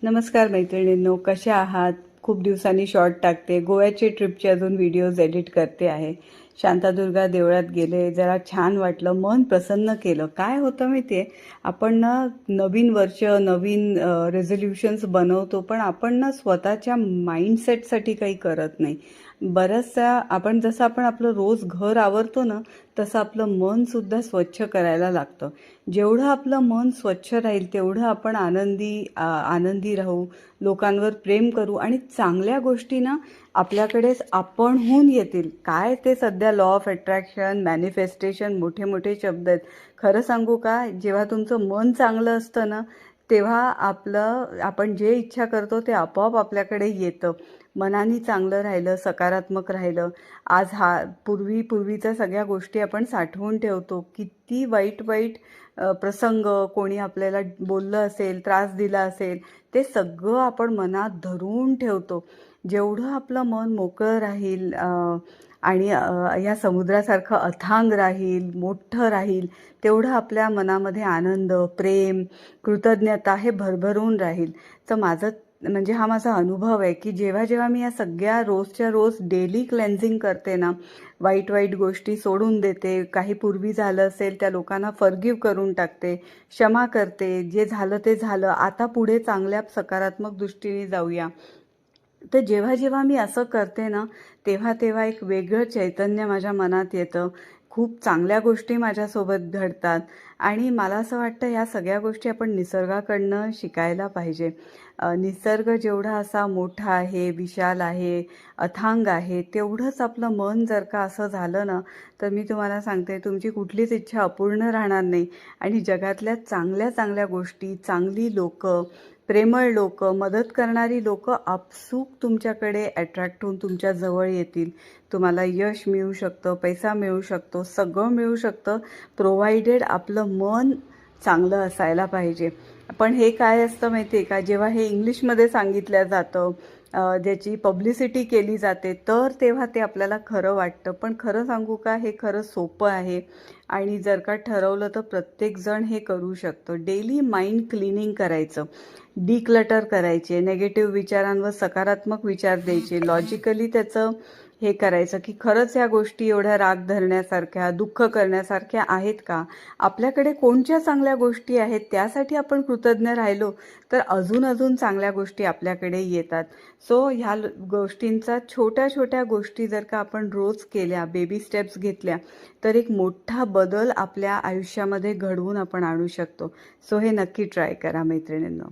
नमस्कार मैत्रिणींनो, कशा आहात? खूप दिवसांनी शॉर्ट टाकते. गोव्याचे ट्रिपचे अजून व्हिडिओज एडिट करते आहे. शांतादुर्गा देवळात गेले, जरा छान वाटलं, मन प्रसन्न केलं. काय होतं माहिती आहे, आपण ना नवीन वर्ष, नवीन रेझोल्युशन्स बनवतो, पण आपण ना स्वतःच्या माइंडसेटसाठी काही करत नाही. बऱ्याचसा आपण आपलं रोज घर आवरतो ना, तसं आपलं मनसुद्धा स्वच्छ करायला लागतं. जेवढं आपलं मन स्वच्छ राहील तेवढं आपण आनंदी राहू, लोकांवर प्रेम करू आणि चांगल्या गोष्टी ना आपल्याकडेच आपणहून येतील. काय ते सध्या लॉ ऑफ अट्रॅक्शन, मॅनिफेस्टेशन मोठे मोठे शब्द आहेत. खरं सांगू का, जेव्हा तुमचं मन चांगलं असतं ना तेव्हा आपण जे इच्छा करतो ते आपोआप आपल्याकडे येतं. मनाने चांगलं राहिलं, सकारात्मक राहिलं. आज पूर्वीच्या सगळ्या गोष्टी आपण साठवून ठेवतो. किती वाईट वाईट प्रसंग, कोणी आपल्याला बोललं असेल, त्रास दिला असेल, ते सगळं आपण मनात धरून ठेवतो. जेवढं आपलं मन मोकळं राहील आणि या समुद्रासारखं अथांग राहील, मोठं राहील, तेवढं आपल्या मनामध्ये आनंद, प्रेम, कृतज्ञता हे भरभरून राहील. तर हा माझा अनुभव आहे की जेव्हा जेव्हा मी या सगळ्या रोजच्या रोज डेली क्लेन्झिंग करते ना, वाईट वाईट गोष्टी सोडून देते, काही पूर्वी झालं असेल त्या लोकांना फॉरगिव्ह करून टाकते, क्षमा करते, जे झालं ते झालं, आता पुढे चांगल्या सकारात्मक दृष्टीने जाऊया. तर जेव्हा जेव्हा मी असं करते ना, तेव्हा तेव्हा एक वेगळं चैतन्य माझ्या मनात येतं. खूप चांगल्या गोष्टी माझ्यासोबत घडतात आणि मला असं वाटतं ह्या सगळ्या गोष्टी आपण निसर्गाकडनं शिकायला पाहिजे. निसर्ग जेवढा असा मोठा आहे, विशाल आहे, अथांग आहे, तेवढंच आपलं मन जर का असं झालं ना, तर मी तुम्हाला सांगते तुमची कुठलीच इच्छा अपूर्ण राहणार नाही आणि जगातल्या चांगल्या चांगल्या गोष्टी, चांगली लोकं, प्रेमळ लोकं, मदत करणारी लोकं आपसूक तुमच्याकडे अट्रॅक्ट होऊन तुमच्या जवळ येतील. तुम्हाला यश मिळू शकतं, पैसा मिळू शकतो, सगळं मिळू शकतं, प्रोव्हाइडेड आपलं मन चांगलं असायला पाहिजे. पण हे काय असतं माहिती आहे का, जेव्हा हे इंग्लिशमध्ये सांगितलं जातं, ज्याची पब्लिसिटी केली जाते, तर तेव्हा ते आपल्याला खरं वाटतं. पण खरं सांगू का, हे खरं सोपं आहे आणि जर का ठरवलं तर प्रत्येकजण हे करू शकतं. डेली माइंड क्लिनिंग करायचं, डिक्लटर करायचे, नेगेटिव्ह विचारांवर सकारात्मक विचार द्यायचे, लॉजिकली त्याचं हे करायचं की खरंच या गोष्टी एवढ्या राग धरण्यासारख्या, दुःख करण्यासारख्या आहेत का? आपल्याकडे कोणत्या चांगल्या गोष्टी आहेत, त्यासाठी आपण कृतज्ञ राहिलो तर अजून अजून चांगल्या गोष्टी आपल्याकडे येतात. सो गोष्टींचा, छोट्या छोट्या गोष्टी जर का आपण रोज केल्या, बेबी स्टेप्स घेतल्या, तर एक मोठा बदल आपल्या आयुष्यामध्ये घडवून आपण आणू शकतो. सो हे नक्की ट्राय करा मैत्रिणींनो.